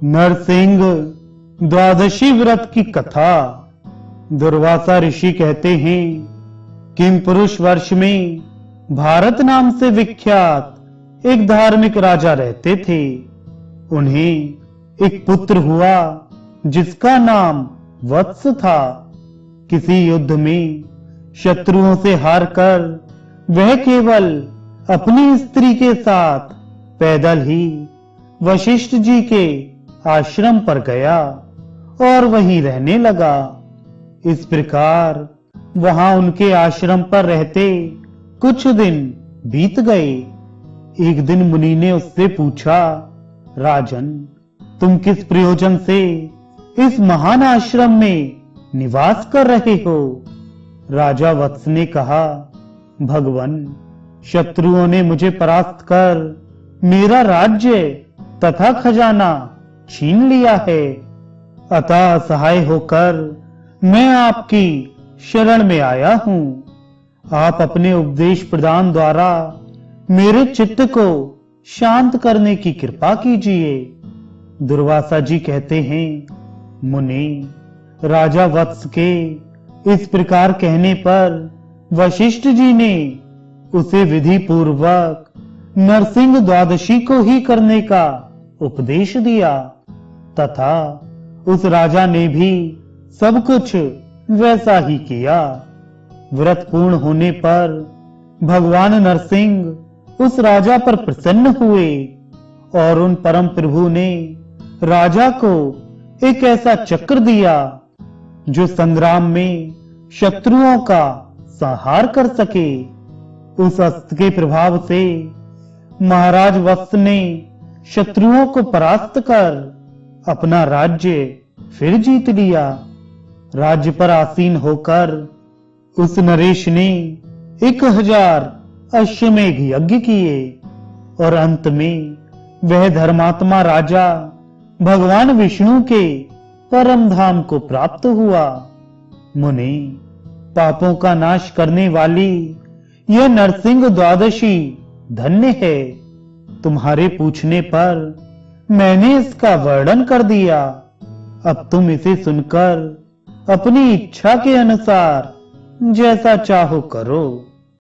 नरसिंह द्वादशी व्रत की कथा। दुर्वासा ऋषि कहते हैं, किम पुरुष वर्ष में भारत नाम से विख्यात एक धार्मिक राजा रहते थे। उन्हें एक पुत्र हुआ जिसका नाम वत्स था। किसी युद्ध में शत्रुओं से हारकर वह केवल अपनी स्त्री के साथ पैदल ही वशिष्ठ जी के आश्रम पर गया और वहीं रहने लगा। इस प्रकार वहां उनके आश्रम पर रहते कुछ दिन बीत गए। एक दिन मुनि ने उससे पूछा, राजन, तुम किस प्रयोजन से इस महान आश्रम में निवास कर रहे हो? राजा वत्स ने कहा, भगवन, शत्रुओं ने मुझे परास्त कर मेरा राज्य तथा खजाना छीन लिया है। अतः असहाय होकर मैं आपकी शरण में आया हूं। आप अपने उपदेश प्रदान द्वारा मेरे चित्त को शांत करने की कृपा कीजिए। दुर्वासा जी कहते हैं, मुनि, राजा वत्स के इस प्रकार कहने पर वशिष्ठ जी ने उसे विधि पूर्वक नरसिंह द्वादशी को ही करने का उपदेश दिया तथा उस राजा ने भी सब कुछ वैसा ही किया। व्रत पूर्ण होने पर भगवान नरसिंह उस राजा पर प्रसन्न हुए और उन परम प्रभु ने राजा को एक ऐसा चक्र दिया जो संग्राम में शत्रुओं का संहार कर सके। उस अस्त्र के प्रभाव से महाराज वत्स ने शत्रुओं को परास्त कर अपना राज्य फिर जीत लिया। राज्य पर आसीन होकर उस नरेश ने 1000 अश्वमेघ यज्ञ किए और अंत में वह धर्मात्मा राजा भगवान विष्णु के परम धाम को प्राप्त हुआ। मुनि, पापों का नाश करने वाली यह नरसिंह द्वादशी धन्य है। तुम्हारे पूछने पर मैंने इसका वर्णन कर दिया। अब तुम इसे सुनकर अपनी इच्छा के अनुसार जैसा चाहो करो।